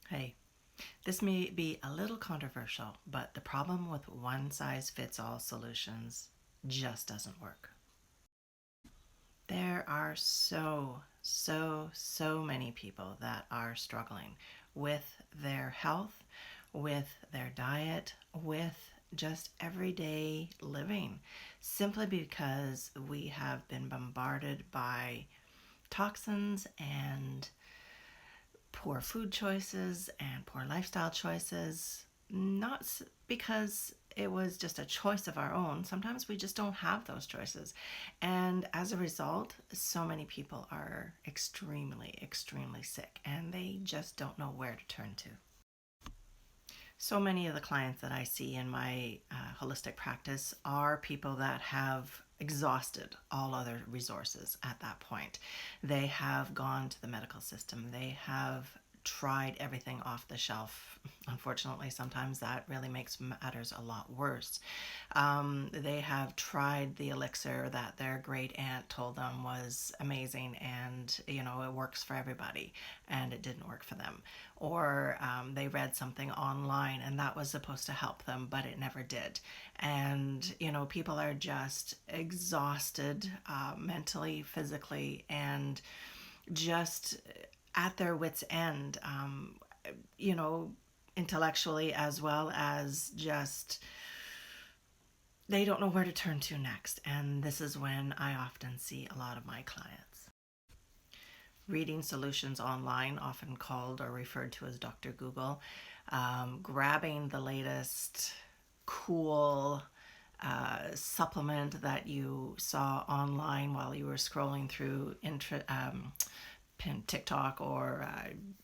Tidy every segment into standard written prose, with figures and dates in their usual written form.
Hey, this may be a little controversial, but the problem with one size fits all solutions just doesn't work. There are so many people that are struggling with their health, with their diet, with just everyday living, simply because we have been bombarded by toxins and poor food choices and poor lifestyle choices, not because it was just a choice of our own. Sometimes we just don't have those choices. And as a result, so many people are extremely sick and they just don't know where to turn to. So many of the clients that I see in my holistic practice are people that have exhausted all other resources at that point. They have gone to the medical system, they have tried everything off the shelf. Unfortunately, sometimes that really makes matters a lot worse. They have tried the elixir that their great aunt told them was amazing and, it works for everybody, and it didn't work for them. Or they read something online and that was supposed to help them, but it never did. And, people are just exhausted mentally, physically, and just at their wits' end, you know, intellectually, as well as just they don't know where to turn to next. And this is when I often see a lot of my clients. Reading solutions online, often called or referred to as Dr. Google, grabbing the latest cool supplement that you saw online while you were scrolling through TikTok or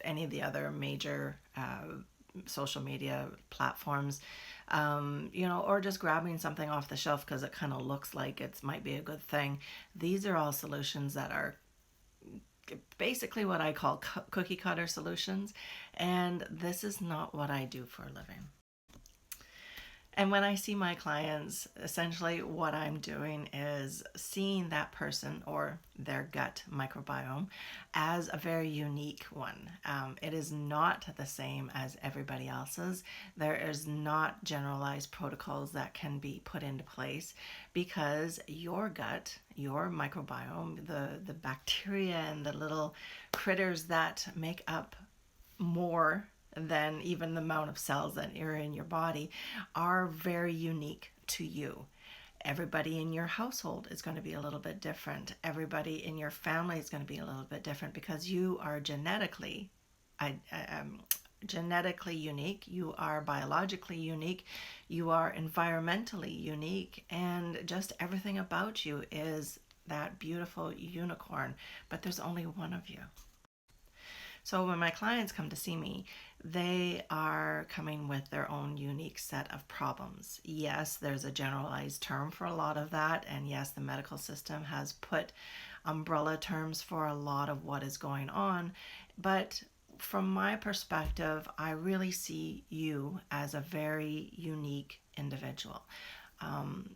any of the other major social media platforms, or just grabbing something off the shelf because it kind of looks like it might be a good thing. These are all solutions that are basically what I call cookie cutter solutions, and this is not what I do for a living. And when I see my clients, essentially what I'm doing is seeing that person or their gut microbiome as a very unique one. It is not the same as everybody else's. There is not generalized protocols that can be put into place because your gut, your microbiome, the bacteria and the little critters that make up more than even the amount of cells that are in your body are very unique to you. Everybody in your household is going to be a little bit different. Everybody in your family is going to be a little bit different because you are I, genetically unique, you are biologically unique, you are environmentally unique, and just everything about you is that beautiful unicorn, but there's only one of you. So when my clients come to see me, they are coming with their own unique set of problems. Yes, there's a generalized term for a lot of that, and yes, the medical system has put umbrella terms for a lot of what is going on, but from my perspective, I really see you as a very unique individual. Um,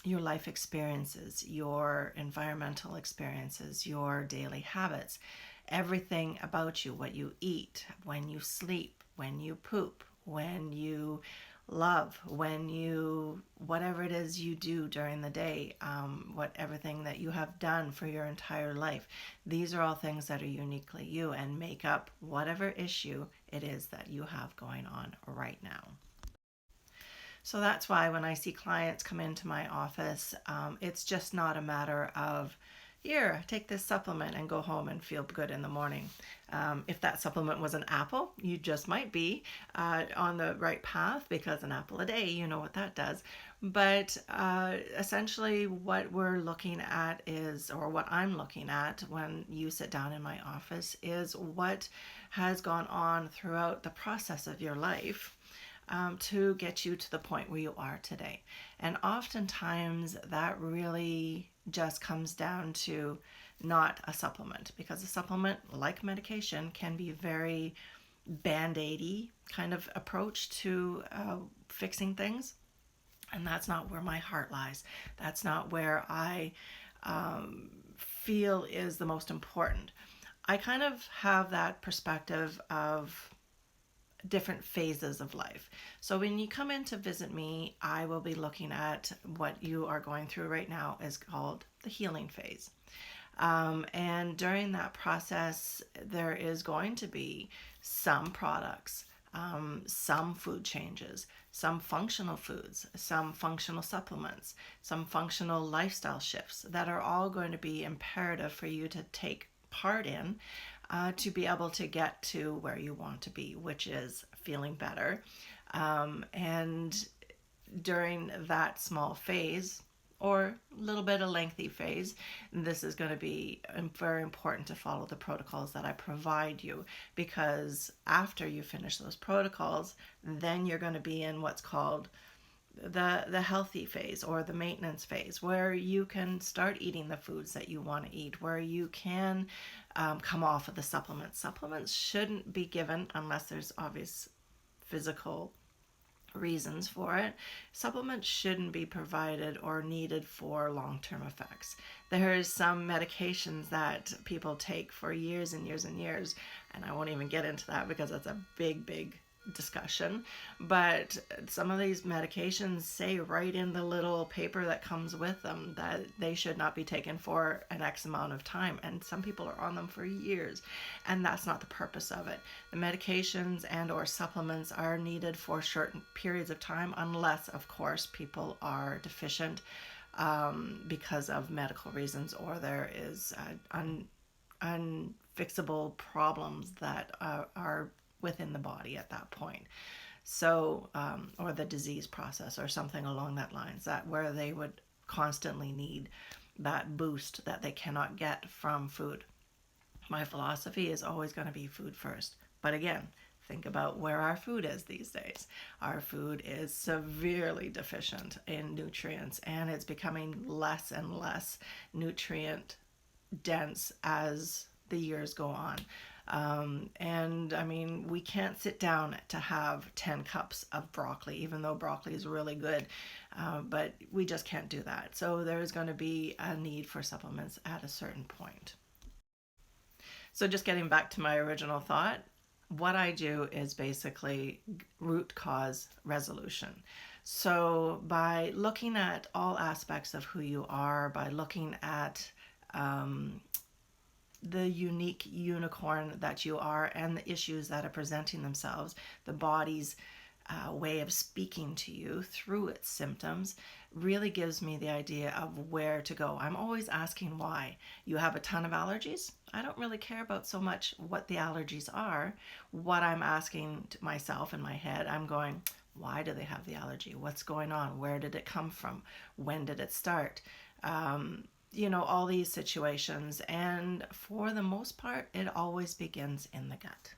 your life experiences, your environmental experiences, your daily habits, everything about you, what you eat, when you sleep, when you poop, when you love, when you, whatever it is you do during the day, what everything that you have done for your entire life. These are all things that are uniquely you and make up whatever issue it is that you have going on right now. So that's why when I see clients come into my office, it's just not a matter of, here, take this supplement and go home and feel good in the morning. If that supplement was an apple, you just might be on the right path because an apple a day, you know what that does. But essentially, what we're looking at is, or what I'm looking at when you sit down in my office, is what has gone on throughout the process of your life to get you to the point where you are today. And oftentimes that really just comes down to not a supplement, because a supplement, like medication, can be very band-aidy kind of approach to fixing things. And that's not where my heart lies. That's not where I feel is the most important. I kind of have that perspective of different phases of life. So when you come in to visit me, I will be looking at what you are going through right now is called the healing phase. And during that process, there is going to be some products, some food changes, some functional foods, some functional supplements, some functional lifestyle shifts that are all going to be imperative for you to take part in to be able to get to where you want to be, which is feeling better. And during that small phase, or a little bit of lengthy phase, this is going to be very important to follow the protocols that I provide you, because after you finish those protocols, then you're going to be in what's called the healthy phase, or the maintenance phase, where you can start eating the foods that you want to eat, where you can come off of the supplements. Supplements shouldn't be given unless there's obvious physical reasons for it. Supplements shouldn't be provided or needed for long-term effects. There's some medications that people take for years and years and years, and I won't even get into that because that's a big discussion. But some of these medications say right in the little paper that comes with them that they should not be taken for an X amount of time, and some people are on them for years, and that's not the purpose of it. The medications and or supplements are needed for certain periods of time, unless of course people are deficient because of medical reasons, or there is unfixable problems that are within the body at that point. So, or the disease process or something along that lines, that where they would constantly need that boost that they cannot get from food. My philosophy is always going to be food first. But again, think about where our food is these days. Our food is severely deficient in nutrients, and it's becoming less and less nutrient dense as the years go on. And I mean, we can't sit down to have 10 cups of broccoli, even though broccoli is really good, but we just can't do that. So there's going to be a need for supplements at a certain point. So just getting back to my original thought, what I do is basically root cause resolution. So by looking at all aspects of who you are, by looking at the unique unicorn that you are and the issues that are presenting themselves, the body's way of speaking to you through its symptoms, really gives me the idea of where to go. I'm always asking why. You have a ton of allergies? I don't really care about so much what the allergies are. What I'm asking to myself in my head, I'm going, why do they have the allergy? What's going on? Where did it come from? When did it start? All these situations. And for the most part, it always begins in the gut.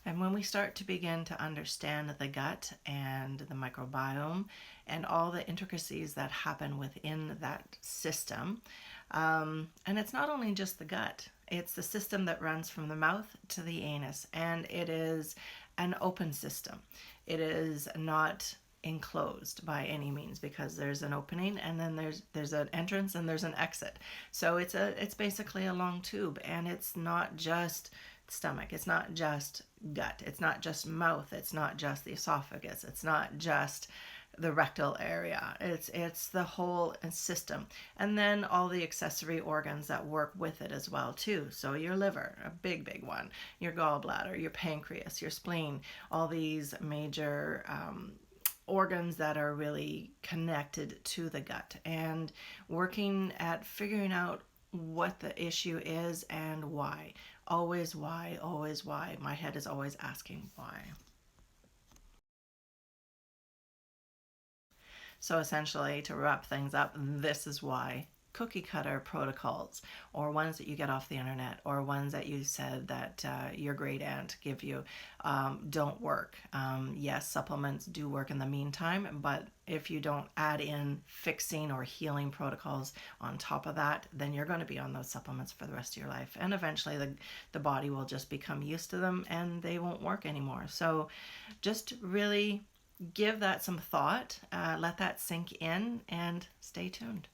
And when we start to begin to understand the gut and the microbiome and all the intricacies that happen within that system, and it's not only just the gut, it's the system that runs from the mouth to the anus, and it is an open system. It is not enclosed by any means, because there's an opening and then there's an entrance and there's an exit. So it's basically a long tube, and it's not just stomach, it's not just gut, it's not just mouth, it's not just the esophagus, it's not just the rectal area, it's the whole system, and then all the accessory organs that work with it as well too. So your liver, a big one, your gallbladder, your pancreas, your spleen, all these major organs that are really connected to the gut, and working at figuring out what the issue is and why. Always why, always why. My head is always asking why. So essentially, to wrap things up, this is why cookie cutter protocols, or ones that you get off the internet, or ones that you said that your great aunt give you, don't work. Yes, supplements do work in the meantime, but if you don't add in fixing or healing protocols on top of that, then you're going to be on those supplements for the rest of your life, and eventually the body will just become used to them and they won't work anymore. So just really give that some thought, let that sink in, and stay tuned.